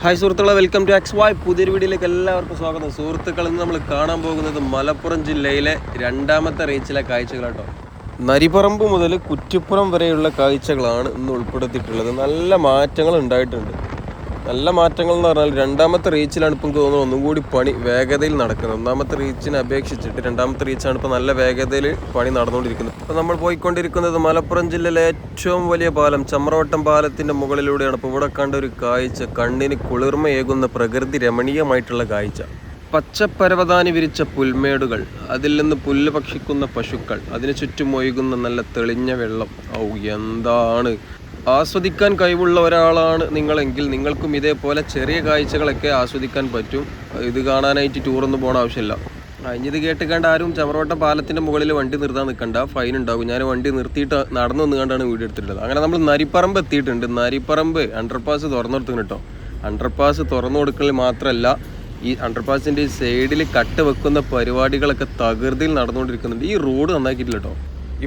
Hi സുഹൃത്തുക്കളെ, welcome to XY പുതിയൊരു വീഡിയോയിലേക്ക് എല്ലാവർക്കും സ്വാഗതം. സുഹൃത്തുക്കൾ, ഇന്ന് നമ്മൾ കാണാൻ പോകുന്നത് മലപ്പുറം ജില്ലയിലെ രണ്ടാമത്തെ റീച്ചിലെ കാഴ്ചകളാട്ടോ. നരിപ്പറമ്പ് മുതൽ കുറ്റിപ്പുറം വരെയുള്ള കാഴ്ചകളാണ് ഇന്ന് ഉൾപ്പെടുത്തിയിട്ടുള്ളത്. നല്ല മാറ്റങ്ങൾ ഉണ്ടായിട്ടുണ്ട്. നല്ല മാറ്റങ്ങൾ എന്ന് പറഞ്ഞാൽ രണ്ടാമത്തെ റീച്ചിലാണ് ഇപ്പം തോന്നുന്നു ഒന്നും കൂടി പണി വേഗതയിൽ നടക്കുന്നത്. ഒന്നാമത്തെ റീച്ചിനെ അപേക്ഷിച്ചിട്ട് രണ്ടാമത്തെ റീച്ചാണ് ഇപ്പോൾ നല്ല വേഗതയിൽ പണി നടന്നുകൊണ്ടിരിക്കുന്നത്. ഇപ്പോൾ നമ്മൾ പോയിക്കൊണ്ടിരിക്കുന്നത് മലപ്പുറം ജില്ലയിലെ ഏറ്റവും വലിയ പാലം ചമ്രവട്ടം പാലത്തിൻ്റെ മുകളിലൂടെയാണ്. ഇപ്പോൾ ഇവിടെ കണ്ട ഒരു കാഴ്ച, കണ്ണിന് കുളിർമയേകുന്ന പ്രകൃതി രമണീയമായിട്ടുള്ള കാഴ്ച. പച്ചപ്പരവതാനി വിരിച്ച പുൽമേടുകൾ, അതിൽ നിന്ന് പുല്ല് ഭക്ഷിക്കുന്ന പശുക്കൾ, അതിന് ചുറ്റും ഒഴുകുന്ന നല്ല തെളിഞ്ഞ വെള്ളം. എന്താണ്! ആസ്വദിക്കാൻ കഴിവുള്ള ഒരാളാണ് നിങ്ങളെങ്കിൽ നിങ്ങൾക്കും ഇതേപോലെ ചെറിയ കാഴ്ചകളൊക്കെ ആസ്വദിക്കാൻ പറ്റും. ഇത് കാണാനായിട്ട് ടൂറൊന്നും പോകണ ആവശ്യമില്ല. ഇത് കേട്ട് കണ്ട് ആരും ചമ്രവട്ടം പാലത്തിൻ്റെ മുകളിൽ വണ്ടി നിർത്താൻ നിൽക്കണ്ട, ഫൈൻ ഉണ്ടാകും. ഞാൻ വണ്ടി നിർത്തിയിട്ട് നടന്നു വന്ന് കണ്ടാണ് വീഡിയോ എടുത്തിട്ടുള്ളത്. അങ്ങനെ നമ്മൾ നരിപ്പറമ്പ് എത്തിയിട്ടുണ്ട്. നരിപ്പറമ്പ് അണ്ടർപാസ് തുറന്നു കൊടുക്കുന്നു കേട്ടോ. അണ്ടർപാസ് തുറന്നു കൊടുക്കൽ മാത്രമല്ല, ഈ അണ്ടർപാസിൻ്റെ സൈഡിൽ കട്ട് വെക്കുന്ന പരിപാടികളൊക്കെ തകൃതിയിൽ നടന്നുകൊണ്ടിരിക്കുന്നുണ്ട്. ഈ റോഡ് നന്നാക്കിയിട്ടില്ല കേട്ടോ.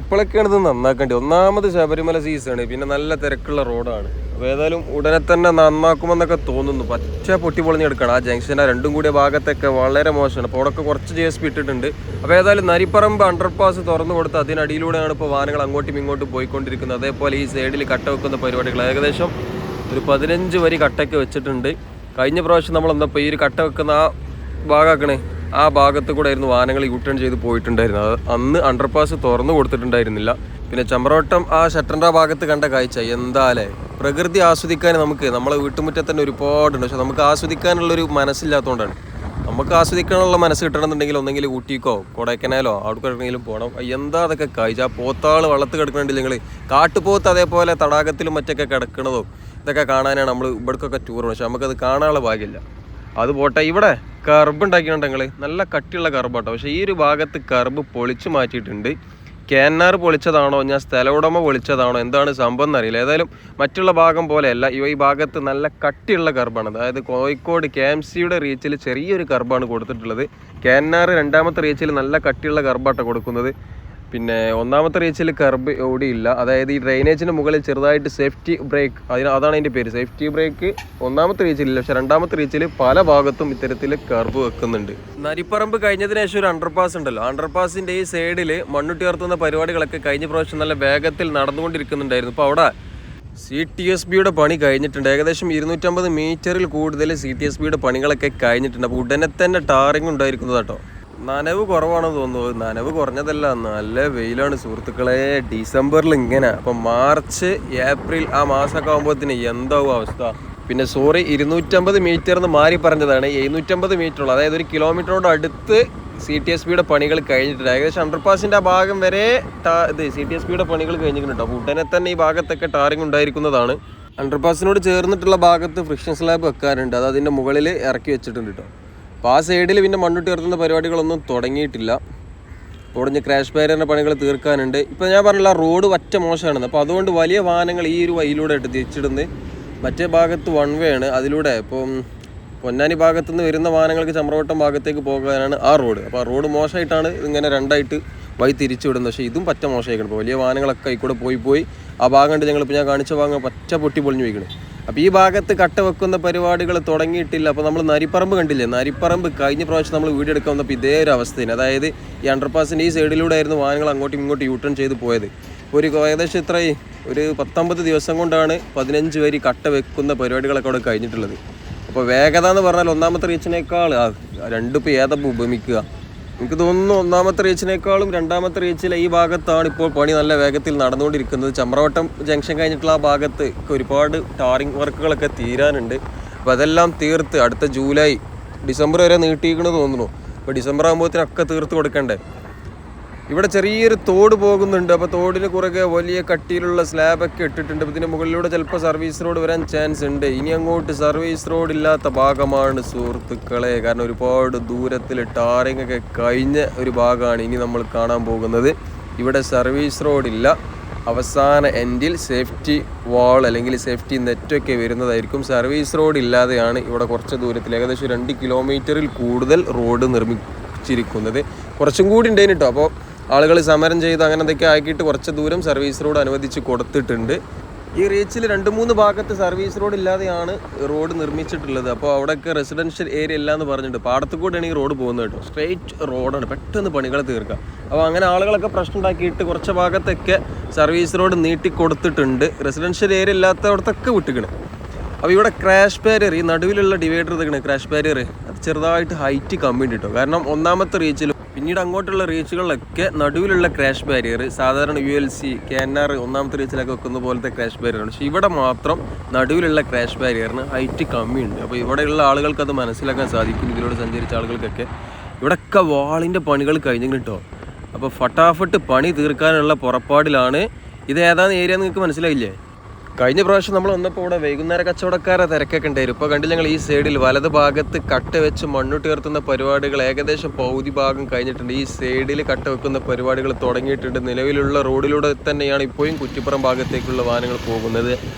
ഇപ്പോഴൊക്കെയാണ് ഇത് നന്നാക്കേണ്ടത്. ഒന്നാമത് ശബരിമല സീസണ്, പിന്നെ നല്ല തിരക്കുള്ള റോഡാണ്. അപ്പോൾ ഏതായാലും ഉടനെ തന്നെ നന്നാക്കുമെന്നൊക്കെ തോന്നുന്നു. പച്ച പൊട്ടി പൊളിഞ്ഞ് എടുക്കണം. ആ ജംഗ്ഷൻ്റെ രണ്ടും കൂടിയ ഭാഗത്തൊക്കെ വളരെ മോശമാണ്. അപ്പോൾ അവിടെയൊക്കെ കുറച്ച് GSP ഇട്ടിട്ടുണ്ട്. അപ്പോൾ ഏതായാലും നരിപ്പറമ്പ് അണ്ടർപാസ് തുറന്നു കൊടുത്ത് അതിനടിയിലൂടെയാണ് ഇപ്പോൾ വാഹനങ്ങൾ അങ്ങോട്ടും ഇങ്ങോട്ടും പോയിക്കൊണ്ടിരിക്കുന്നത്. അതേപോലെ ഈ സൈഡിൽ കട്ട വെക്കുന്ന പരിപാടികൾ ഏകദേശം ഒരു 15 വരി കട്ടയൊക്കെ വെച്ചിട്ടുണ്ട്. കഴിഞ്ഞ പ്രാവശ്യം നമ്മളെന്നപ്പോൾ ഈ ഒരു കട്ട വെക്കുന്ന ആ ഭാഗമാക്കണേ, ആ ഭാഗത്ത് കൂടെ ആയിരുന്നു വാഹനങ്ങൾ യൂട്ടേൺ ചെയ്ത് പോയിട്ടുണ്ടായിരുന്നത്. അന്ന് അണ്ടർപാസ് തുറന്നു കൊടുത്തിട്ടുണ്ടായിരുന്നില്ല. പിന്നെ ചമ്രവട്ടം ആ ഷട്ടറിൻ്റെ ഭാഗത്ത് കണ്ട കാഴ്ച എന്താലേ! പ്രകൃതി ആസ്വദിക്കാൻ നമുക്ക് നമ്മളെ വീട്ടുമുറ്റത്ത് തന്നെ ഒരുപാടുണ്ട്. പക്ഷെ നമുക്ക് ആസ്വദിക്കാനുള്ളൊരു മനസ്സില്ലാത്തതുകൊണ്ടാണ്. നമുക്ക് ആസ്വദിക്കാനുള്ള മനസ്സ് കിട്ടണമെന്നുണ്ടെങ്കിൽ ഒന്നെങ്കിൽ ഊട്ടിക്കോ കൊടൈക്കനാലോ അവിടെക്കെങ്കിലും പോകണം. എന്താ അതൊക്കെ കാഴ്ച! ആ പോത്താൾ വള്ളത്ത് കിടക്കണമെങ്കിൽ നിങ്ങൾ കാട്ടുപോത്ത് അതേപോലെ തടാകത്തിലും മറ്റൊക്കെ കിടക്കണതോ ഇതൊക്കെ കാണാനാണ് നമ്മൾ ഇവിടേക്കൊക്കെ ടൂർ. പക്ഷെ നമുക്കത് കാണാനുള്ള ഭാഗ്യമില്ല. അത് പോട്ടെ. ഇവിടെ കർബ് ഉണ്ടാക്കിയിട്ടുണ്ടെങ്കിൽ നല്ല കട്ടിയുള്ള കർബാട്ടോ. പക്ഷേ ഈ ഒരു ഭാഗത്ത് കർബ് പൊളിച്ച് മാറ്റിയിട്ടുണ്ട്. KNR പൊളിച്ചതാണോ, ഞാൻ സ്ഥല ഉടമ പൊളിച്ചതാണോ, എന്താണ് സംഭവം എന്നറിയില്ല. ഏതായാലും മറ്റുള്ള ഭാഗം പോലെയല്ല, ഈ ഭാഗത്ത് നല്ല കട്ടിയുള്ള കർബാണ്. അതായത് കോഴിക്കോട് KMCയുടെ റീച്ചിൽ ചെറിയൊരു കർബാണ് കൊടുത്തിട്ടുള്ളത്. KNR രണ്ടാമത്തെ റീച്ചിൽ നല്ല കട്ടിയുള്ള കർബാട്ടോ കൊടുക്കുന്നത്. പിന്നെ ഒന്നാമത്തെ റീച്ചിൽ കർബ് ഓടിയില്ല. അതായത് ഈ ഡ്രെയിനേജിന് മുകളിൽ ചെറുതായിട്ട് സേഫ്റ്റി ബ്രേക്ക്, അതാണ് അതിൻ്റെ പേര്, സേഫ്റ്റി ബ്രേക്ക് ഒന്നാമത്തെ റീച്ചിലില്ല. പക്ഷേ രണ്ടാമത്തെ റീച്ചിൽ പല ഭാഗത്തും ഇത്തരത്തിൽ കർബ് വെക്കുന്നുണ്ട്. നരിപ്പറമ്പ് കഴിഞ്ഞതിന് ശേഷം ഒരു അണ്ടർപാസ് ഉണ്ടല്ലോ, അണ്ടർപാസിൻ്റെ ഈ സൈഡിൽ മണ്ണുട്ടിയർത്തുന്ന പരിപാടികളൊക്കെ കഴിഞ്ഞ പ്രാവശ്യം നല്ല വേഗത്തിൽ നടന്നുകൊണ്ടിരിക്കുന്നുണ്ടായിരുന്നു. ഇപ്പോൾ അവിടെ CTSBയുടെ പണി കഴിഞ്ഞിട്ടുണ്ട്. ഏകദേശം 250 മീറ്ററിൽ കൂടുതൽ CTSBയുടെ പണികളൊക്കെ കഴിഞ്ഞിട്ടുണ്ട്. അപ്പോൾ ഉടനെ തന്നെ ടാറിങ് ഉണ്ടായിരിക്കുന്നത് കേട്ടോ. നനവ് കുറവാണെന്ന് തോന്നുന്നു. നനവ് കുറഞ്ഞതല്ല, നല്ല വെയിലാണ് സുഹൃത്തുക്കളെ. ഡിസംബറിൽ ഇങ്ങനെ, അപ്പം മാർച്ച് ഏപ്രിൽ ആ മാസമൊക്കെ ആകുമ്പോഴത്തേന് എന്താവും അവസ്ഥ. പിന്നെ 250 മീറ്റർ എന്ന് മാറി പറഞ്ഞതാണ്, 750 മീറ്ററുള്ളൂ. അതായത് 1 കിലോമീറ്ററോട് അടുത്ത് CTSBയുടെ പണികൾ കഴിഞ്ഞിട്ടുണ്ട്. ഏകദേശം അണ്ടർപാസിൻ്റെ ആ ഭാഗം വരെ CTSBയുടെ പണികൾ കഴിഞ്ഞിട്ടുണ്ട്. അപ്പോൾ ഉടനെ തന്നെ ഈ ഭാഗത്തൊക്കെ ടാറിങ് ഉണ്ടായിരിക്കുന്നതാണ്. അണ്ടർപാസിനോട് ചേർന്നിട്ടുള്ള ഭാഗത്ത് ഫ്രിക്ഷൻ സ്ലാബ് വെക്കാറുണ്ട്. അത് അതിൻ്റെ മുകളിൽ ഇറക്കി വെച്ചിട്ടുണ്ട് കേട്ടോ. അപ്പോൾ ആ സൈഡിൽ പിന്നെ മണ്ണുട്ടി ഉയർത്തുന്ന പരിപാടികളൊന്നും തുടങ്ങിയിട്ടില്ല. ഉടഞ്ഞ് ക്രാഷ് ബാരിയറിൻ്റെ പണികൾ തീർക്കാനുണ്ട്. ഇപ്പോൾ ഞാൻ പറഞ്ഞില്ല, റോഡ് ഒറ്റ മോശമാണെന്ന്. അപ്പോൾ അതുകൊണ്ട് വലിയ വാഹനങ്ങൾ ഈ ഒരു വഴിയിലൂടെ ഇട്ട് തിരിച്ചിടുന്നത്. മറ്റേ ഭാഗത്ത് 1 വേ ആണ്. അതിലൂടെ ഇപ്പം പൊന്നാനി ഭാഗത്തു നിന്ന് വരുന്ന വാഹനങ്ങൾക്ക് ചമ്രവട്ടം ഭാഗത്തേക്ക് പോകാനാണ് ആ റോഡ്. അപ്പോൾ ആ റോഡ് മോശമായിട്ടാണ് ഇങ്ങനെ രണ്ടായിട്ട് വഴി തിരിച്ചു വിടുന്നത്. പക്ഷേ ഇതും പറ്റ മോശമായിരിക്കണം. ഇപ്പോൾ വലിയ വാഹനങ്ങളൊക്കെ ആയിക്കൂടെ പോയി ആ ഭാഗം ഉണ്ട്. ഞങ്ങളിപ്പോൾ ഞാൻ കാണിച്ച ഭാഗം പറ്റ പൊട്ടി പൊളിഞ്ഞു പോയിക്കണം. അപ്പോൾ ഈ ഭാഗത്ത് കട്ട വെക്കുന്ന പരിപാടികൾ തുടങ്ങിയിട്ടില്ല. അപ്പോൾ നമ്മൾ നരിപ്പറമ്പ് കണ്ടില്ലേ, നരിപ്പറമ്പ് കഴിഞ്ഞ പ്രാവശ്യം നമ്മൾ വീഡിയോ എടുക്കാൻ വന്നപ്പോൾ ഇതേ ഒരു അവസ്ഥയാണ്. അതായത് ഈ അണ്ടർപാസിൻ്റെ ഈ സൈഡിലൂടെ ആയിരുന്നു വാഹനങ്ങൾ അങ്ങോട്ടും ഇങ്ങോട്ടും യൂട്ടേൺ ചെയ്ത് പോയത്. ഒരു ഏകദേശം ഇത്രയും ഒരു 19 ദിവസം കൊണ്ടാണ് 15 വരി കട്ട വെക്കുന്ന പരിപാടികളൊക്കെ അവിടെ കഴിഞ്ഞിട്ടുള്ളത്. അപ്പോൾ വേഗത എന്ന് പറഞ്ഞാൽ ഒന്നാമത്തെ റീച്ചിനേക്കാൾ രണ്ടിപ്പോൾ ഏതപ്പോൾ ഉപമിക്കുക. എനിക്ക് തോന്നുന്നു ഒന്നാമത്തെ റീച്ചിനേക്കാളും രണ്ടാമത്തെ റീച്ചിലെ ഈ ഭാഗത്താണ് ഇപ്പോൾ പണി നല്ല വേഗത്തിൽ നടന്നുകൊണ്ടിരിക്കുന്നത്. ചമ്രവട്ടം ജംഗ്ഷൻ കഴിഞ്ഞിട്ടുള്ള ആ ഭാഗത്ത് ഒരുപാട് ടാറിങ് വർക്കുകളൊക്കെ തീരാനുണ്ട്. അപ്പോൾ അതെല്ലാം തീർത്ത് അടുത്ത ജൂലൈ ഡിസംബർ വരെ നീട്ടിയിരിക്കണമെന്ന് തോന്നുന്നു. അപ്പോൾ ഡിസംബർ ആകുമ്പോഴത്തേനൊക്കെ തീർത്ത് കൊടുക്കണ്ടേ. ഇവിടെ ചെറിയൊരു തോട് പോകുന്നുണ്ട്. അപ്പോൾ തോടിന് കുറുകെ വലിയ കട്ടിയിലുള്ള സ്ലാബൊക്കെ ഇട്ടിട്ടുണ്ട്. അപ്പോൾ ഇതിൻ്റെ മുകളിലൂടെ ചിലപ്പോൾ സർവീസ് റോഡ് വരാൻ ചാൻസ് ഉണ്ട്. ഇനി അങ്ങോട്ട് സർവീസ് റോഡ് ഇല്ലാത്ത ഭാഗമാണ് സുഹൃത്തുക്കളെ. കാരണം ഒരുപാട് ദൂരത്തിൽ ടാറിങ് ഒക്കെ കഴിഞ്ഞ ഒരു ഭാഗമാണ് ഇനി നമ്മൾ കാണാൻ പോകുന്നത്. ഇവിടെ സർവീസ് റോഡില്ല. അവസാന എൻഡിൽ സേഫ്റ്റി വാൾ അല്ലെങ്കിൽ സേഫ്റ്റി നെറ്റൊക്കെ വരുന്നതായിരിക്കും. സർവീസ് റോഡ് ഇല്ലാതെയാണ് ഇവിടെ കുറച്ച് ദൂരത്തിൽ ഏകദേശം 2 കിലോമീറ്ററിൽ കൂടുതൽ റോഡ് നിർമ്മിച്ചിരിക്കുന്നത്. കുറച്ചും കൂടി ഉണ്ടായിന് കേട്ടോ. അപ്പോൾ ആളുകൾ സമരം ചെയ്ത് അങ്ങനെ എന്തൊക്കെ ആക്കിയിട്ട് കുറച്ച് ദൂരം സർവീസ് റോഡ് അനുവദിച്ച് കൊടുത്തിട്ടുണ്ട്. ഈ റീച്ചിൽ 2-3 ഭാഗത്ത് സർവീസ് റോഡ് ഇല്ലാതെയാണ് റോഡ് നിർമ്മിച്ചിട്ടുള്ളത്. അപ്പോൾ അവിടെയൊക്കെ റെസിഡൻഷ്യൽ ഏരിയ ഇല്ല എന്ന് പറഞ്ഞിട്ട് പാടത്തു കൂടെയാണ് ഈ റോഡ് പോകുന്നത് കേട്ടോ. സ്ട്രെയിറ്റ് റോഡാണ്, പെട്ടെന്ന് പണികൾ തീർക്കാം. അപ്പോൾ അങ്ങനെ ആളുകളൊക്കെ പ്രശ്നം ഉണ്ടാക്കിയിട്ട് കുറച്ച് ഭാഗത്തൊക്കെ സർവീസ് റോഡ് നീട്ടി കൊടുത്തിട്ടുണ്ട്. റെസിഡൻഷ്യൽ ഏരിയ ഇല്ലാത്തവിടത്തൊക്കെ വിട്ടിക്കണം. അപ്പോൾ ഇവിടെ ക്രാഷ് ബാരിയർ, ഈ നടുവിലുള്ള ഡിവൈഡർ ഇതൊക്കെയാണ് ക്രാഷ് ബാരിയർ, അത് ചെറുതായിട്ട് ഹൈറ്റ് കമ്മി കേട്ടോ. കാരണം ഒന്നാമത്തെ റീച്ചിലും പിന്നീട് അങ്ങോട്ടുള്ള റീച്ചുകളിലൊക്കെ നടുവിലുള്ള ക്രാഷ് ബാരിയർ സാധാരണ ULC KNR ഒന്നാമത്തെ റീച്ചിലൊക്കെ വെക്കുന്ന പോലത്തെ ക്രാഷ് ബാരിയറാണ്. പക്ഷേ ഇവിടെ മാത്രം നടുവിലുള്ള ക്രാഷ് ബാരിയറിന് ഹൈറ്റ് കമ്മിയുണ്ട്. അപ്പോൾ ഇവിടെയുള്ള ആളുകൾക്ക് അത് മനസ്സിലാക്കാൻ സാധിക്കും. ഇതിലൂടെ സഞ്ചരിച്ച ആളുകൾക്കൊക്കെ ഇവിടെയൊക്കെ വാളിൻ്റെ പണികൾ കഴിഞ്ഞു കേട്ടോ. അപ്പോൾ ഫട്ടാഫട്ട് പണി തീർക്കാനുള്ള പുറപ്പാടിലാണ്. ഇത് ഏതാണെന്ന് ഏരിയ നിങ്ങൾക്ക് മനസ്സിലായില്ലേ? കഴിഞ്ഞ പ്രാവശ്യം നമ്മൾ വന്നപ്പോൾ ഇവിടെ വൈകുന്നേര കച്ചവടക്കാരെ തിരക്കൊക്കെ ഉണ്ടായിരുന്നു. ഇപ്പോൾ കണ്ടില്ല ഞങ്ങൾ ഈ സൈഡിൽ വലത് ഭാഗത്ത് കട്ട വെച്ച് മണ്ണുയർത്തുന്ന പരിപാടികൾ ഏകദേശം പകുതി ഭാഗം കഴിഞ്ഞിട്ടുണ്ട്. ഈ സൈഡിൽ കട്ട വെക്കുന്ന പരിപാടികൾ തുടങ്ങിയിട്ടുണ്ട്. നിലവിലുള്ള റോഡിലൂടെ തന്നെയാണ് ഇപ്പോഴും കുറ്റിപ്പുറം ഭാഗത്തേക്കുള്ള വാഹനങ്ങൾ പോകുന്നത്.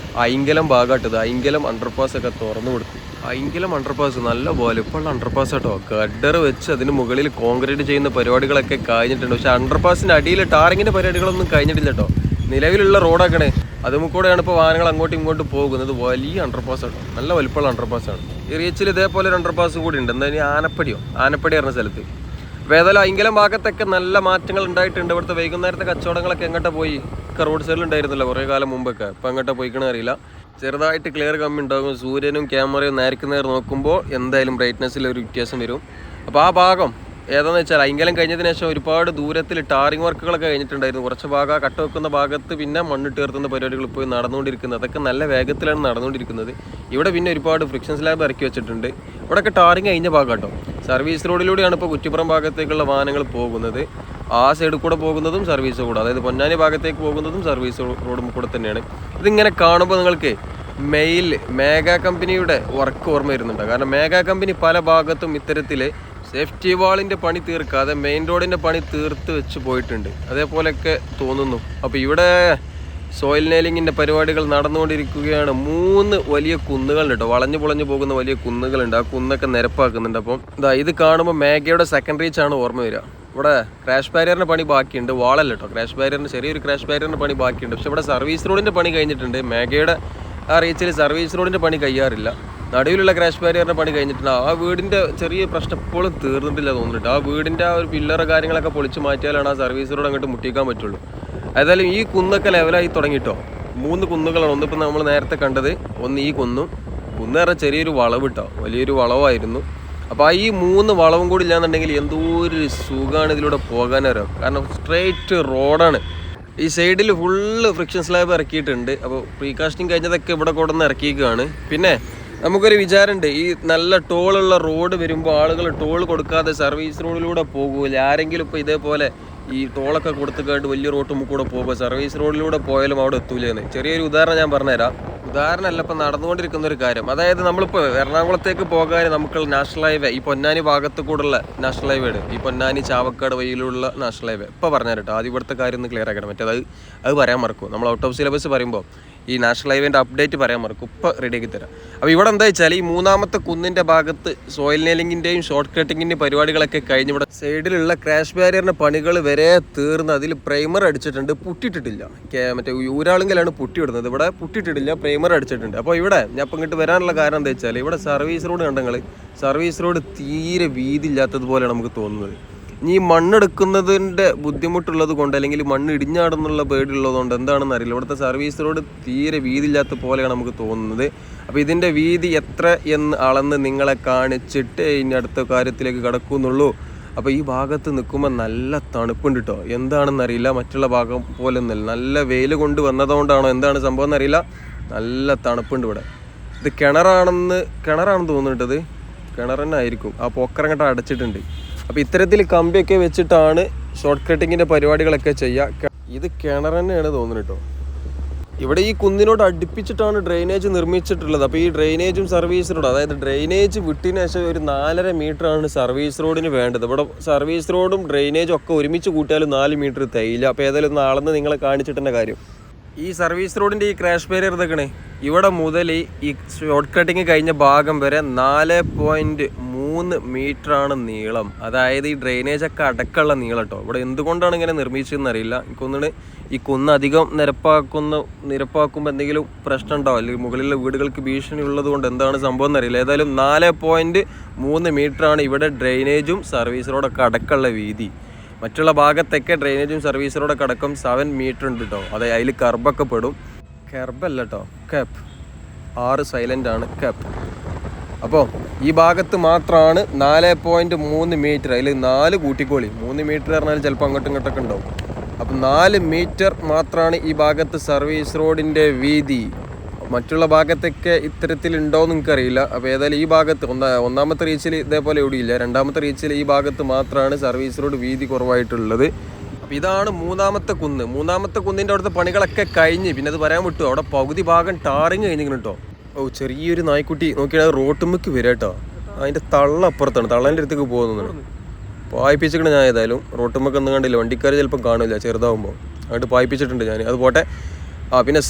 അയിങ്കലം ഭാഗമായിട്ടത്, അയിങ്കലം അണ്ടർപാസ് ഒക്കെ തുറന്നു കൊടുത്തു. അയിങ്കലം അണ്ടർപാസ് നല്ല വലുപ്പമുള്ള അണ്ടർപാസ് കേട്ടോ. ഗഡർ വെച്ച് അതിന് മുകളിൽ കോൺക്രീറ്റ് ചെയ്യുന്ന പരിപാടികളൊക്കെ കഴിഞ്ഞിട്ടുണ്ട്. പക്ഷേ അണ്ടർപാസിൻ്റെ അടിയിൽ ടാറിങ്ങിൻ്റെ പരിപാടികളൊന്നും കഴിഞ്ഞിട്ടില്ല കേട്ടോ. നിലവിലുള്ള റോഡാക്കണേ അതും കൂടെയാണ് ഇപ്പോൾ വാഹനങ്ങൾ അങ്ങോട്ടും ഇങ്ങോട്ടും പോകുന്നത്. വലിയ അണ്ടർപാസാണ്, നല്ല വലിപ്പമുള്ള അണ്ടർപാസാണ്. ഈ റീച്ചിൽ ഇതേപോലെ ഒരു അണ്ടർപാസ് കൂടി ഉണ്ട്. എന്താ ആനപ്പടി പറഞ്ഞ സ്ഥലത്ത്. അപ്പോൾ ഏതായാലും അയിങ്കലം ഭാഗത്തൊക്കെ നല്ല മാറ്റങ്ങൾ ഉണ്ടായിട്ടുണ്ട്. ഇവിടുത്തെ വൈകുന്നേരത്തെ കച്ചവടങ്ങളൊക്കെ എങ്ങോട്ടാ പോയി? റോഡ് സൈഡിൽ ഉണ്ടായിരുന്നില്ല കുറേ കാലം മുമ്പൊക്കെ. ഇപ്പം അങ്ങോട്ടാ പോയിക്കണ അറിയില്ല. ചെറുതായിട്ട് ക്ലിയർ കമ്മി ഉണ്ടാകും. സൂര്യനും ക്യാമറയും നേർക്ക് നേർ നോക്കുമ്പോൾ എന്തായാലും ബ്രൈറ്റ്നസ്സിൽ ഒരു വ്യത്യാസം വരും. അപ്പോൾ ആ ഭാഗം ഏതാണെന്ന് വെച്ചാൽ അയിങ്കലം കഴിഞ്ഞതിന് ശേഷം ഒരുപാട് ദൂരത്തിൽ ടാറിങ് വർക്കുകളൊക്കെ കഴിഞ്ഞിട്ടുണ്ടായിരുന്നു. കുറച്ച് ഭാഗം കട്ട വെക്കുന്ന ഭാഗത്ത് പിന്നെ മണ്ണിട്ട് ഉയർത്തുന്ന പരിപാടികൾ ഇപ്പോൾ നടന്നുകൊണ്ടിരിക്കുന്നത്. അതൊക്കെ നല്ല വേഗത്തിലാണ് നടന്നുകൊണ്ടിരിക്കുന്നത്. ഇവിടെ പിന്നെ ഒരുപാട് ഫ്രിക്ഷൻ സ്ലാബ് ഇറക്കി വെച്ചിട്ടുണ്ട്. ഇവിടെയൊക്കെ ടാറിങ് കഴിഞ്ഞ ഭാഗം കേട്ടോ. സർവീസ് റോഡിലൂടെയാണ് ഇപ്പോൾ കുറ്റിപ്പുറം ഭാഗത്തേക്കുള്ള വാഹനങ്ങൾ പോകുന്നത്. ആ സൈഡിൽ കൂടെ പോകുന്നതും സർവീസ് കൂടെ, അതായത് പൊന്നാനി ഭാഗത്തേക്ക് പോകുന്നതും സർവീസ് റോഡും കൂടെ തന്നെയാണ്. ഇതിങ്ങനെ കാണുമ്പോൾ നിങ്ങൾക്ക് മേഗാ കമ്പനിയുടെ വർക്ക് ഓർമ്മ വരുന്നുണ്ട്. കാരണം മേഗാ കമ്പനി പല ഭാഗത്തും ഇത്തരത്തിൽ സേഫ്റ്റി വാളിൻ്റെ പണി തീർക്കാതെ മെയിൻ റോഡിൻ്റെ പണി തീർത്ത് വെച്ച് പോയിട്ടുണ്ട്. അതേപോലെയൊക്കെ തോന്നുന്നു. അപ്പോൾ ഇവിടെ സോയിൽ നെയിലിങ്ങിൻ്റെ പരിപാടികൾ നടന്നുകൊണ്ടിരിക്കുകയാണ്. 3 വലിയ കുന്നുകളുണ്ട് കേട്ടോ. വളഞ്ഞു പൊളഞ്ഞു പോകുന്ന വലിയ കുന്നുകളുണ്ട്. ആ കുന്നൊക്കെ നിരപ്പാക്കുന്നുണ്ട്. അപ്പം ഇത് കാണുമ്പോൾ മേഘയുടെ സെക്കൻഡ് റീച്ചാണ് ഓർമ്മ വരിക. ഇവിടെ ക്രാഷ് ബാരിയറിൻ്റെ പണി ബാക്കിയുണ്ട്. വാളല്ല കേട്ടോ, ക്രാഷ് ബാരിയറിൻ്റെ ചെറിയൊരു ക്രാഷ് ബാരിയറിൻ്റെ പണി ബാക്കിയുണ്ട്. പക്ഷേ ഇവിടെ സർവീസ് റോഡിൻ്റെ പണി കഴിഞ്ഞിട്ടുണ്ട്. മേഘയുടെ ആ റീച്ചിൽ സർവീസ് റോഡിൻ്റെ പണി കഴിയാറില്ല. നടുവിലുള്ള ക്രാഷ് ബാരിയറിൻ്റെ പണി കഴിഞ്ഞിട്ടുണ്ട്. ആ വീടിൻ്റെ ചെറിയ പ്രശ്നം ഇപ്പോഴും തീർന്നിട്ടില്ല തോന്നുന്നുണ്ട്. ആ വീടിൻ്റെ ആ ഒരു പില്ലറ കാര്യങ്ങളൊക്കെ പൊളിച്ച് മാറ്റിയാലാണ് ആ സർവീസ് റോഡ് അങ്ങോട്ട് മുട്ടിക്കാൻ പറ്റുള്ളൂ. ഏതായാലും ഈ കുന്നൊക്കെ ലെവലായി തുടങ്ങിയിട്ടോ. 3 കുന്നുകളാണ്. ഒന്നിപ്പോൾ നമ്മൾ നേരത്തെ കണ്ടത്, ഒന്ന് ഈ കുന്ന് പറഞ്ഞാൽ ചെറിയൊരു വളവ് ഇട്ടോ, വലിയൊരു വളവായിരുന്നു. അപ്പോൾ ആ ഈ 3 വളവും കൂടി ഇല്ലാന്നുണ്ടെങ്കിൽ എന്തോ ഒരു സുഖമാണ് ഇതിലൂടെ പോകാനറിയാം. കാരണം സ്ട്രെയിറ്റ് റോഡാണ്. ഈ സൈഡിൽ ഫുള്ള് ഫ്രിക്ഷൻ സ്ലാബ് ഇറക്കിയിട്ടുണ്ട്. അപ്പോൾ പ്രീകാസ്റ്റിംഗ് കഴിഞ്ഞതൊക്കെ ഇവിടെ കൊണ്ടുവന്ന് ഇറക്കിയിരിക്കുകയാണ്. പിന്നെ നമുക്കൊരു വിചാരമുണ്ട്, ഈ നല്ല ടോളുള്ള റോഡ് വരുമ്പോൾ ആളുകൾ ടോൾ കൊടുക്കാതെ സർവീസ് റോഡിലൂടെ പോകൂല. ആരെങ്കിലും ഇപ്പോൾ ഇതേപോലെ ഈ ടോളൊക്കെ കൊടുത്തുകൊണ്ട് വലിയ റോഡ് കൂടെ പോകുമ്പോൾ സർവീസ് റോഡിലൂടെ പോയാലും അവിടെ എത്തൂലെന്ന്. ചെറിയൊരു ഉദാഹരണം ഞാൻ പറഞ്ഞുതരാം. ഉദാഹരണമല്ല, ഇപ്പം നടന്നുകൊണ്ടിരിക്കുന്ന ഒരു കാര്യം. അതായത് നമ്മളിപ്പോൾ എറണാകുളത്തേക്ക് പോകാൻ നമുക്ക് നാഷണൽ ഹൈവേ, ഈ പൊന്നാനി ഭാഗത്ത് കൂടെയുള്ള നാഷണൽ ഹൈവേ, ഈ പൊന്നാനി ചാവക്കാട് വഴിയിലുള്ള നാഷണൽ ഹൈവേ ഇപ്പോൾ പറഞ്ഞു കേട്ടോ. ആദ്യം ഇവിടുത്തെ കാര്യം ഒന്ന് ക്ലിയർ ആക്കണം. മറ്റേത് അത് പറയാൻ മറക്കും. നമ്മൾ ഔട്ട് ഓഫ് സിലബസ് പറയുമ്പോൾ ഈ നാഷണൽ ഹൈവേൻ്റെ അപ്ഡേറ്റ് പറയാൻ മറക്കും. ഇപ്പോൾ റെഡിയാക്കി തരാം. അപ്പോൾ ഇവിടെ എന്താ വെച്ചാൽ ഈ 3ാമത്തെ കുന്നിൻ്റെ ഭാഗത്ത് സോയിൽ നെയിലിങ്ങിൻ്റെയും ഷോർട്ട് കട്ടിങ്ങിൻ്റെയും പരിപാടികളൊക്കെ കഴിഞ്ഞ് ഇവിടെ സൈഡിലുള്ള ക്രാഷ് ബാരിയറിൻ്റെ പണികൾ വരെ തീർന്ന് അതിൽ പ്രൈമർ അടിച്ചിട്ടുണ്ട്. പുട്ടിയിട്ടിട്ടില്ല. മറ്റേ ഊരാളുങ്കലാണ് പുട്ടിയിടുന്നത്. ഇവിടെ പുട്ടിയിട്ടിട്ടില്ല, പ്രൈമർ അടിച്ചിട്ടുണ്ട്. അപ്പോൾ ഇവിടെ ഞാൻ ഇപ്പം ഇങ്ങോട്ട് വരാനുള്ള കാരണം എന്താ വെച്ചാൽ ഇവിടെ സർവീസ് റോഡ് കണ്ടെങ്കിൽ സർവീസ് റോഡ് തീരെ വീതി ഇല്ലാത്തതുപോലെയാണ് നമുക്ക് തോന്നുന്നത്. ഇനി ഈ മണ്ണെടുക്കുന്നതിൻ്റെ ബുദ്ധിമുട്ടുള്ളത് കൊണ്ട് അല്ലെങ്കിൽ മണ്ണ് ഇടിഞ്ഞാടുന്നുള്ള പേടിയുള്ളതുകൊണ്ട് എന്താണെന്ന് അറിയില്ല, ഇവിടുത്തെ സർവീസ് റോഡ് തീരെ വീതിയില്ലാത്ത പോലെയാണ് നമുക്ക് തോന്നുന്നത്. അപ്പോൾ ഇതിൻ്റെ വീതി എത്ര എന്ന് അളന്ന് നിങ്ങളെ കാണിച്ചിട്ട് ഇനി അടുത്ത കാര്യത്തിലേക്ക് കടക്കുന്നുള്ളൂ. അപ്പോൾ ഈ ഭാഗത്ത് നിൽക്കുമ്പോൾ നല്ല തണുപ്പുണ്ട് കേട്ടോ. എന്താണെന്നറിയില്ല, മറ്റുള്ള ഭാഗം പോലെ ഒന്നല്ല. നല്ല വെയിൽ കൊണ്ട് വന്നതുകൊണ്ടാണോ എന്താണ് സംഭവം എന്നറിയില്ല, നല്ല തണുപ്പുണ്ട് ഇവിടെ. ഇത് കിണറാണെന്ന് തോന്നുന്നുണ്ടത്, കിണർ തന്നെ ആയിരിക്കും. ആ പൊക്കറങ്ങട്ട് അടച്ചിട്ടുണ്ട്. അപ്പോൾ ഇത്തരത്തിൽ കമ്പിയൊക്കെ വെച്ചിട്ടാണ് ഷോർട്ട് കട്ടിങ്ങിൻ്റെ പരിപാടികളൊക്കെ ചെയ്യുക. ഇത് കിണർ തന്നെയാണ് തോന്നുന്നത് കേട്ടോ. ഇവിടെ ഈ കുന്നിനോട് അടുപ്പിച്ചിട്ടാണ് ഡ്രെയിനേജ് നിർമ്മിച്ചിട്ടുള്ളത്. അപ്പോൾ ഈ ഡ്രെയിനേജും സർവീസ് റോഡ്, അതായത് ഡ്രെയിനേജ് വിട്ടിന് ശേഷം ഒരു 4.5 മീറ്ററാണ് സർവീസ് റോഡിന് വേണ്ടത്. ഇവിടെ സർവീസ് റോഡും ഡ്രെയിനേജും ഒക്കെ ഒരുമിച്ച് കൂട്ടിയാലും 4 മീറ്റർ തികയില്ല. അപ്പോൾ ഏതായാലും ഒന്ന് അളന്ന് നിങ്ങളെ കാണിച്ചിട്ടെന്നെ കാര്യം. ഈ സർവീസ് റോഡിൻ്റെ ഈ ക്രാഷ് ബാരിയർ ഇതൊക്കെ ഇവിടെ മുതൽ ഈ ഷോർട്ട് കട്ടിങ് കഴിഞ്ഞ ഭാഗം വരെ 4.3 3 മീറ്ററാണ് നീളം. അതായത് ഈ ഡ്രെയിനേജൊക്കെ അടക്കമുള്ള നീളം കേട്ടോ. ഇവിടെ എന്തുകൊണ്ടാണ് ഇങ്ങനെ നിർമ്മിച്ചതെന്ന് അറിയില്ല. എനിക്കൊന്നിന് ഈ കുന്ന് അധികം നിരപ്പാക്കുമ്പോൾ എന്തെങ്കിലും പ്രശ്നം ഉണ്ടാവും, അല്ലെങ്കിൽ മുകളിലെ വീടുകൾക്ക് ഭീഷണി ഉള്ളത് കൊണ്ട് എന്താണ് സംഭവം എന്നറിയില്ല. ഏതായാലും 4.3 മീറ്ററാണ് ഇവിടെ ഡ്രെയിനേജും സർവീസ് റോഡൊക്കെ അടക്കമുള്ള വീതി. മറ്റുള്ള ഭാഗത്തൊക്കെ ഡ്രെയിനേജും സർവീസ് റോഡൊക്കെ അടക്കം 7 മീറ്റർ ഉണ്ട് കേട്ടോ. അതായത് അതിൽ കർബൊക്കെ പെടും. കർബല്ല കേട്ടോ, കാപ്പ്. 6 സൈലൻ്റ് ആണ് കാപ്പ്. അപ്പോൾ ഈ ഭാഗത്ത് മാത്രമാണ് 4.3 മീറ്റർ. അതിൽ 4 കൂട്ടിക്കോളി. 3 മീറ്റർ പറഞ്ഞാൽ ചിലപ്പോൾ അങ്ങോട്ടും ഇങ്ങോട്ടൊക്കെ ഉണ്ടാവും. അപ്പം 4 മീറ്റർ മാത്രമാണ് ഈ ഭാഗത്ത് സർവീസ് റോഡിൻ്റെ വീതി. മറ്റുള്ള ഭാഗത്തൊക്കെ ഇത്തരത്തിലുണ്ടോയെന്ന് എനിക്കറിയില്ല. അപ്പോൾ ഏതായാലും ഈ ഭാഗത്ത് ഒന്നാമത്തെ റീച്ചിൽ ഇതേപോലെ എവിടെയില്ല. രണ്ടാമത്തെ റീച്ചിൽ ഈ ഭാഗത്ത് മാത്രമാണ് സർവീസ് റോഡ് വീതി കുറവായിട്ടുള്ളത്. അപ്പോൾ ഇതാണ് മൂന്നാമത്തെ കുന്ന്. മൂന്നാമത്തെ കുന്നിൻ്റെ അവിടുത്തെ പണികളൊക്കെ കഴിഞ്ഞ്, പിന്നെ അത് പറയാൻ വിട്ടു. അവിടെ പകുതി ഭാഗം ടാറിങ് കഴിഞ്ഞിരിക്കണം കേട്ടോ. ചെറിയൊരു നായ്ക്കുട്ടി നോക്കിയാൽ റോട്ടുമ്മക്ക് വരിക കേട്ടോ. അതിൻ്റെ തള്ള അപ്പുറത്താണ്, തള്ളേൻ്റെ അടുത്തേക്ക് പോകുന്നത്. പായിപ്പിച്ചിട്ടുണ്ട് ഞാൻ. ഏതായാലും റോട്ടുമ്മക്ക് ഒന്നും കണ്ടില്ല, വണ്ടിക്കാർ ചിലപ്പോൾ കാണില്ല ചെറുതാവുമ്പോൾ. അങ്ങോട്ട് പായിപ്പിച്ചിട്ടുണ്ട് ഞാൻ. അത് പോട്ടെ. പിന്നെ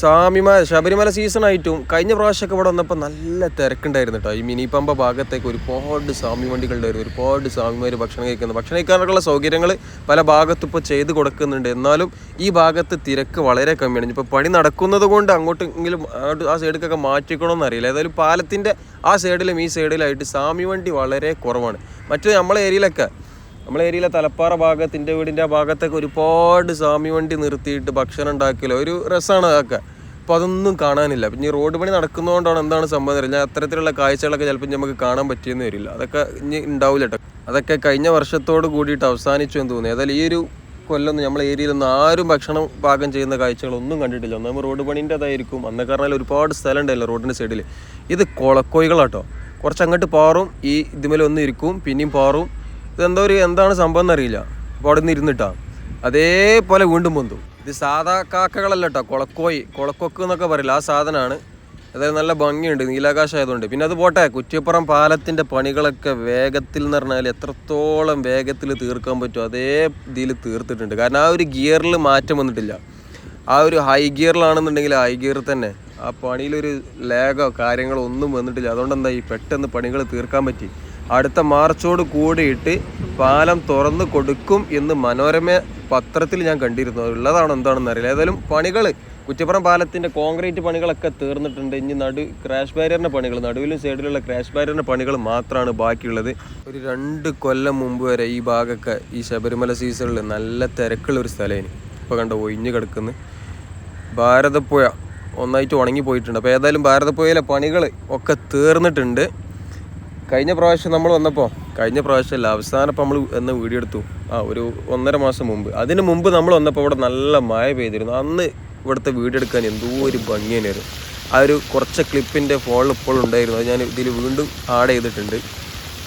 ശബരിമല സീസണായിട്ടും കഴിഞ്ഞ പ്രാവശ്യമൊക്കെ ഇവിടെ വന്നപ്പോൾ നല്ല തിരക്കുണ്ടായിരുന്നു കേട്ടോ. ഈ മിനി പമ്പ ഭാഗത്തേക്ക് ഒരുപാട് സ്വാമി വണ്ടികളുണ്ടായിരുന്നു. ഒരുപാട് സ്വാമിമാർ ഭക്ഷണം കഴിക്കാനുള്ള സൗകര്യങ്ങൾ പല ഭാഗത്തും ഇപ്പോൾ ചെയ്ത് കൊടുക്കുന്നുണ്ട്. എന്നാലും ഈ ഭാഗത്ത് തിരക്ക് വളരെ കമ്മിയാണ്. ഇപ്പോൾ പണി നടക്കുന്നത് കൊണ്ട് അങ്ങോട്ടെങ്കിലും ആ സൈഡിലേക്കൊക്കെ മാറ്റിക്കണമെന്ന് അറിയില്ല. ഏതായാലും പാലത്തിൻ്റെ ആ സൈഡിലും ഈ സൈഡിലായിട്ട് സ്വാമി വണ്ടി വളരെ കുറവാണ്. മറ്റു നമ്മളെ ഏരിയയിലെ തലപ്പാറ ഭാഗത്തിൻ്റെ വീടിൻ്റെ ആ ഭാഗത്തൊക്കെ ഒരുപാട് സ്വാമി വണ്ടി നിർത്തിയിട്ട് ഭക്ഷണം ഉണ്ടാക്കില്ല, ഒരു രസമാണ് അതൊക്കെ. അപ്പോൾ അതൊന്നും കാണാനില്ല. പിന്നെ ഈ റോഡ് പണി നടക്കുന്നതുകൊണ്ടാണ് എന്താണ് സംഭവം അറിയില്ല. അത്തരത്തിലുള്ള കാഴ്ചകളൊക്കെ ചിലപ്പോൾ നമുക്ക് കാണാൻ പറ്റിയെന്ന് വരില്ല. അതൊക്കെ ഇനി ഉണ്ടാവില്ല കേട്ടോ. അതൊക്കെ കഴിഞ്ഞ വർഷത്തോട് കൂടിയിട്ട് അവസാനിച്ചു എന്ന് തോന്നുന്നു. ഏതായാലും ഈ ഒരു കൊല്ലം നമ്മളെ ഏരിയയിലൊന്നും ആരും ഭക്ഷണം പാകം ചെയ്യുന്ന കാഴ്ചകളൊന്നും കണ്ടിട്ടില്ല. ഒന്നാമത് റോഡ് പണീൻ്റെ അതായിരിക്കും. അന്നൊക്കെ പറഞ്ഞാൽ ഒരുപാട് സ്ഥലം ഉണ്ടല്ലോ റോഡിൻ്റെ സൈഡിൽ. ഇത് കൊളക്കോയികളാട്ടോ. കുറച്ച് അങ്ങോട്ട് പാറും, ഈ ഇതുമേലൊന്നും ഇരിക്കും, പിന്നെയും പാറും. എന്താണ് സംഭവം എന്നറിയില്ല. അപ്പോൾ അവിടെ നിന്ന് ഇരുന്നിട്ടാ അതേപോലെ വീണ്ടും പൊന്തും. ഇത് സാധാ കാക്കകളല്ല കേട്ടോ, കൊളക്കൊക്ക് എന്നൊക്കെ പറയില്ല, ആ സാധനമാണ്. അതായത് നല്ല ഭംഗിയുണ്ട്, നീലാകാശം ആയതുകൊണ്ട്. പിന്നെ അത് പോട്ടെ, കുറ്റിപ്പുറം പാലത്തിൻ്റെ പണികളൊക്കെ വേഗത്തിൽ എന്ന് പറഞ്ഞാൽ എത്രത്തോളം വേഗത്തിൽ തീർക്കാൻ പറ്റുമോ അതേ ഇതിൽ തീർത്തിട്ടുണ്ട്. കാരണം ആ ഒരു ഗിയറിൽ മാറ്റം വന്നിട്ടില്ല. ആ ഒരു ഹൈ ഗിയറിലാണെന്നുണ്ടെങ്കിൽ ഹൈ ഗിയർ തന്നെ. ആ പണിയിലൊരു ലാഗോ കാര്യങ്ങളോ ഒന്നും വന്നിട്ടില്ല. അതുകൊണ്ട് എന്തായി പെട്ടെന്ന് പണികൾ തീർക്കാൻ പറ്റി. അടുത്ത മാർച്ചോട് കൂടിയിട്ട് പാലം തുറന്ന് കൊടുക്കും എന്ന് മനോരമ പത്രത്തിൽ ഞാൻ കണ്ടിരുന്നു. ഉള്ളതാണോ എന്താണെന്ന് അറിയില്ല. ഏതായാലും കുറ്റിപ്പുറം പാലത്തിൻ്റെ കോൺക്രീറ്റ് പണികളൊക്കെ തീർന്നിട്ടുണ്ട്. ഇനി ക്രാഷ് ബാരിയറിൻ്റെ പണികൾ, നടുവിലും സൈഡിലുള്ള ക്രാഷ് ബാരിയറിൻ്റെ പണികൾ മാത്രമാണ് ബാക്കിയുള്ളത്. ഒരു 2 കൊല്ലം മുമ്പ് വരെ ഈ ഭാഗമൊക്കെ ഈ ശബരിമല സീസണിൽ നല്ല തിരക്കുള്ളൊരു സ്ഥലമാണ്. ഇപ്പോൾ കണ്ടോ ഒഴിഞ്ഞ് കിടക്കുന്നു. ഭാരതപ്പുഴ ഒന്നായിട്ട് ഉണങ്ങിപ്പോയിട്ടുണ്ട്. അപ്പോൾ ഏതായാലും ഭാരതപ്പുഴയിലെ പണികൾ ഒക്കെ തീർന്നിട്ടുണ്ട്. കഴിഞ്ഞ പ്രാവശ്യം അവസാനം നമ്മൾ എന്ന വീഡിയോ എടുത്തു ഒരു 1.5 മാസം മുമ്പ്. അതിന് മുമ്പ് നമ്മൾ വന്നപ്പോൾ ഇവിടെ നല്ല മഴ പെയ്തിരുന്നു. അന്ന് ഇവിടുത്തെ വീഡിയോ എടുക്കാൻ എന്തോ ഒരു ഭംഗി തന്നെയായിരുന്നു. ആ ഒരു കുറച്ച് ക്ലിപ്പിൻ്റെ ഫോണിൽ ഇപ്പോഴും ഉണ്ടായിരുന്നു. അത് ഞാൻ ഇതിൽ വീണ്ടും ആഡ് ചെയ്തിട്ടുണ്ട്.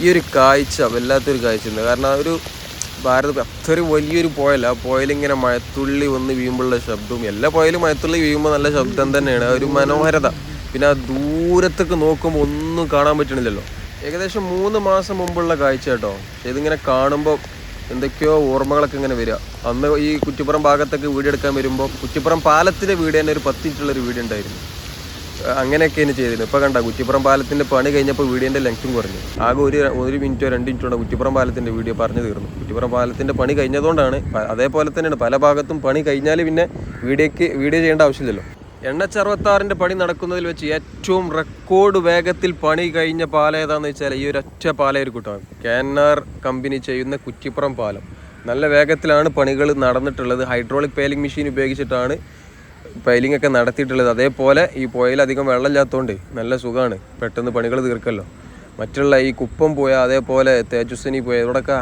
ഈ ഒരു കാഴ്ച വല്ലാത്തൊരു കാഴ്ചയുണ്ട്. കാരണം ആ ഒരു അത്രയും വലിയൊരു പുഴയല്ല. ആ പുഴയിലിങ്ങനെ മഴത്തുള്ളി വന്ന് വീഴുമ്പോഴുള്ള ശബ്ദവും, എല്ലാ പുഴയിലും മഴത്തുള്ളി വീഴുമ്പോൾ നല്ല ശബ്ദം തന്നെയാണ്. ആ ഒരു മനോഹരത. പിന്നെ ആ ദൂരത്തേക്ക് നോക്കുമ്പോൾ ഒന്നും കാണാൻ പറ്റണില്ലല്ലോ. ഏകദേശം 3 മാസം മുമ്പുള്ള കാഴ്ച കേട്ടോ. ഇതിങ്ങനെ കാണുമ്പോൾ എന്തൊക്കെയോ ഓർമ്മകളൊക്കെ ഇങ്ങനെ വരിക. അന്ന് ഈ കുറ്റിപ്പുറം ഭാഗത്തൊക്കെ വീഡിയോ എടുക്കാൻ വരുമ്പോൾ കുറ്റിപ്പുറം പാലത്തിൻ്റെ വീഡിയോ തന്നെ ഒരു 10 മിനിറ്റുള്ളൊരു വീഡിയോ ഉണ്ടായിരുന്നു. അങ്ങനെയൊക്കെയാണ് ചെയ്തിരുന്നത്. ഇപ്പോൾ കണ്ട കുറ്റിപ്പുറം പാലത്തിൻ്റെ പണി കഴിഞ്ഞപ്പോൾ വീഡിയോൻ്റെ ലെങ്ത്തും കുറഞ്ഞു. ആകെ ഒരു മിനിറ്റോ 2 മിനിറ്റോ കുറ്റിപ്പുറം പാലത്തിൻ്റെ വീഡിയോ പറഞ്ഞു തീർന്നു. കുറ്റിപ്പുറം പാലത്തിൻ്റെ പണി കഴിഞ്ഞതുകൊണ്ടാണ്. അതേപോലെ തന്നെയാണ് പല ഭാഗത്തും പണി കഴിഞ്ഞാൽ പിന്നെ വീഡിയോ ചെയ്യേണ്ട ആവശ്യമില്ലല്ലോ. NH-66 പണി നടക്കുന്നതിൽ വെച്ച് ഏറ്റവും റെക്കോർഡ് വേഗത്തിൽ പണി കഴിഞ്ഞ പാലം ഏതാണെന്ന് വെച്ചാൽ ഈ ഒരൊറ്റ പാലമായിരിക്കും കേട്ടോ. KNR കമ്പനി ചെയ്യുന്ന കുറ്റിപ്പുറം പാലം. നല്ല വേഗത്തിലാണ് പണികൾ നടന്നിട്ടുള്ളത്. ഹൈഡ്രോളിക് പെയിലിംഗ് മെഷീൻ ഉപയോഗിച്ചിട്ടാണ് പെയിലിംഗ് ഒക്കെ നടത്തിയിട്ടുള്ളത്. അതേപോലെ ഈ പുഴയിൽ അധികം വെള്ളമില്ലാത്തതുകൊണ്ട് നല്ല സുഖമാണ്, പെട്ടെന്ന് പണികൾ തീർക്കല്ലോ. മറ്റുള്ള ഈ കുപ്പം പോയ അതേപോലെ തേജസ്വിനി പോയ ഇവിടെയൊക്കെ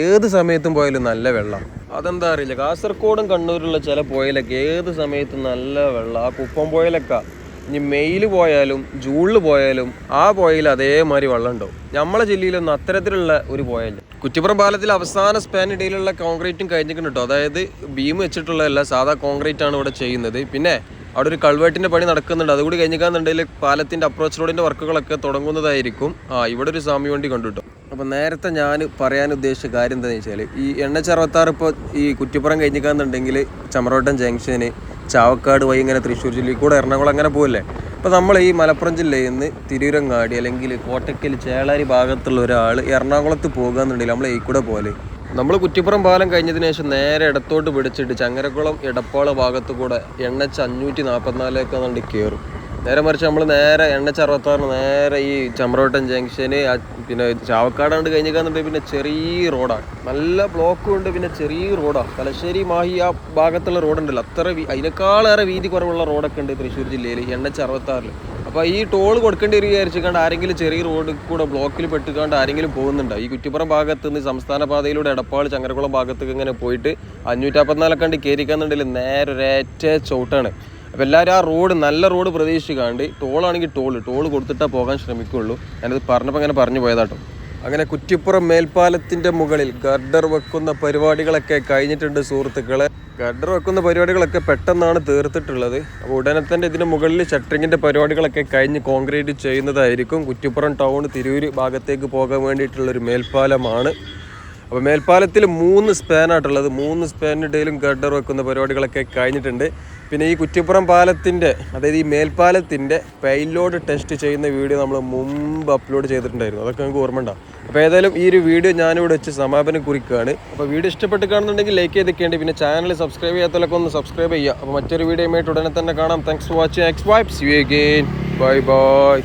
ഏത് സമയത്തും പോയാലും നല്ല വെള്ളം. അതെന്താ അറിയില്ല, കാസർഗോഡും കണ്ണൂരിലുള്ള ചില പുഴയിലൊക്കെ ഏത് സമയത്തും നല്ല വെള്ളം. ആ കുപ്പം പുഴയിലൊക്കെ ഇനി മെയിൽ പോയാലും ജൂണിൽ പോയാലും ആ പുഴയിൽ അതേമാതിരി വെള്ളം ഉണ്ടാവും. നമ്മളെ ജില്ലയിലൊന്നും അത്തരത്തിലുള്ള ഒരു പുഴയില്ല. കുറ്റിപ്പുറം പാലത്തിൽ അവസാന സ്പാനിടയിലുള്ള കോൺക്രീറ്റും കഴിഞ്ഞിട്ടുണ്ട് കേട്ടോ. അതായത് ബീം വെച്ചിട്ടുള്ളതല്ല, സാധാ കോൺക്രീറ്റ് ആണ് ഇവിടെ ചെയ്യുന്നത്. പിന്നെ അവിടെ ഒരു കൾവേട്ടിൻ്റെ പണി നടക്കുന്നുണ്ട്. അതുകൂടി കഴിഞ്ഞിക്കാന്നുണ്ടെങ്കിൽ പാലത്തിൻ്റെ അപ്രോച്ച് റോഡിൻ്റെ വർക്കുകളൊക്കെ തുടങ്ങുന്നതായിരിക്കും. ഇവിടെ ഒരു സ്വാമി വണ്ടി കണ്ടു കേട്ടോ. അപ്പോൾ നേരത്തെ ഞാൻ പറയാൻ ഉദ്ദേശിച്ച കാര്യം എന്താണെന്ന് വെച്ചാൽ ഈ NH-66 ഇപ്പോൾ ഈ കുറ്റിപ്പുറം കഴിഞ്ഞിക്കാന്നുണ്ടെങ്കിൽ ചമരോട്ടം ജംഗ്ഷന് ചാവക്കാട് വഴി ഇങ്ങനെ തൃശ്ശൂർ ജില്ലയിൽ കൂടെ എറണാകുളം അങ്ങനെ പോകല്ലേ. അപ്പോൾ നമ്മൾ ഈ മലപ്പുറം ജില്ലയിൽ നിന്ന് തിരൂരങ്ങാടി അല്ലെങ്കിൽ കോട്ടക്കൽ ചേളാരി ഭാഗത്തുള്ള ഒരാൾ എറണാകുളത്ത് പോകുകയെന്നുണ്ടെങ്കിൽ നമ്മൾ ഈ കൂടെ പോലെ നമ്മൾ കുറ്റിപ്പുറം പാലം കഴിഞ്ഞതിന് ശേഷം നേരെ ഇടത്തോട്ട് പിടിച്ചിട്ട് ചങ്ങരക്കുളം എടപ്പാള ഭാഗത്ത് കൂടെ NH 544 കയറും. നേരെ മറിച്ച് നമ്മൾ നേരെ NH 66 നേരെ ഈ ചമ്രവട്ടം ജംഗ്ഷന് പിന്നെ ചാവക്കാടാണ്ട് കഴിഞ്ഞിരിക്കാന്നുണ്ടെങ്കിൽ പിന്നെ ചെറിയ റോഡാണ്, നല്ല ബ്ലോക്കും ഉണ്ട്, പിന്നെ ചെറിയ റോഡാണ്. തലശ്ശേരി മാഹി ആ ഭാഗത്തുള്ള റോഡുണ്ടല്ലോ, അതിനേക്കാളേറെ വീതി കുറവുള്ള റോഡൊക്കെ ഉണ്ട് തൃശ്ശൂർ ജില്ലയിൽ NH 66. അപ്പോൾ ഈ ടോൾ കൊടുക്കേണ്ടി വിചാരിച്ചുകൊണ്ട് ആരെങ്കിലും ചെറിയ റോഡ് കൂടെ ബ്ലോക്കിൽ പെട്ടുകൊണ്ട് ആരെങ്കിലും പോകുന്നുണ്ടോ? ഈ കുറ്റിപ്പുറം ഭാഗത്ത് നിന്ന് സംസ്ഥാന പാതയിലൂടെ എടപ്പാൾ ചങ്ങരക്കുളം ഭാഗത്തേക്ക് ഇങ്ങനെ പോയിട്ട് 554 കയറിക്കാന്നുണ്ടെങ്കിൽ നേരെ ഒരേറ്റ ചവിട്ടാണ്. അപ്പോൾ എല്ലാവരും ആ റോഡ് നല്ല റോഡ് പ്രതീക്ഷിക്കാണ്ട് ടോളാണെങ്കിൽ ടോൾ കൊടുത്തിട്ടേ പോകാൻ ശ്രമിക്കുകയുള്ളൂ. ഞാനത് പറഞ്ഞപ്പോൾ അങ്ങനെ പറഞ്ഞു പോയതാട്ടോ. അങ്ങനെ കുറ്റിപ്പുറം മേൽപ്പാലത്തിൻ്റെ മുകളിൽ ഗർഡർ വെക്കുന്ന പരിപാടികളൊക്കെ കഴിഞ്ഞിട്ടുണ്ട് സുഹൃത്തുക്കളെ. ഗർഡർ വെക്കുന്ന പരിപാടികളൊക്കെ പെട്ടെന്നാണ് തീർത്തിട്ടുള്ളത്. അപ്പോൾ ഉടനെ തന്നെ ഇതിന് മുകളിൽ ഷട്ടറിങ്ങിൻ്റെ പരിപാടികളൊക്കെ കഴിഞ്ഞ് കോൺക്രീറ്റ് ചെയ്യുന്നതായിരിക്കും. കുറ്റിപ്പുറം ടൗൺ തിരൂർ ഭാഗത്തേക്ക് പോകാൻ വേണ്ടിയിട്ടുള്ളൊരു മേൽപ്പാലമാണ്. അപ്പോൾ മേൽപ്പാലത്തിൽ 3 സ്പാനായിട്ടുള്ളത്. 3 സ്പാനിടയിലും ഗർഡർ വെക്കുന്ന പരിപാടികളൊക്കെ കഴിഞ്ഞിട്ടുണ്ട്. പിന്നെ ഈ കുറ്റിപ്പുറം പാലത്തിൻ്റെ, അതായത് ഈ മേൽപ്പാലത്തിൻ്റെ പൈലോഡ് ടെസ്റ്റ് ചെയ്യുന്ന വീഡിയോ നമ്മൾ മുമ്പ് അപ്ലോഡ് ചെയ്തിട്ടുണ്ടായിരുന്നു. അതൊക്കെ നമുക്ക് ഓർമ്മ ഉണ്ടാവും. അപ്പോൾ ഏതായാലും ഈ ഒരു വീഡിയോ ഞാനിവിടെ വെച്ച് സമാപനം കുറിക്കുകയാണ്. അപ്പോൾ വീഡിയോ ഇഷ്ടപ്പെട്ട് കാണുന്നുണ്ടെങ്കിൽ ലൈക്ക് ചെയ്തൊക്കെയുണ്ട്. പിന്നെ ചാനൽ സബ്സ്ക്രൈബ് ചെയ്യാത്തവരൊക്കെ ഒന്ന് സബ്സ്ക്രൈബ് ചെയ്യുക. അപ്പോൾ മറ്റൊരു വീഡിയോയുമായിട്ട് ഉടനെ തന്നെ കാണാം. Thanks for watching. X vibes. See you again. Bye by.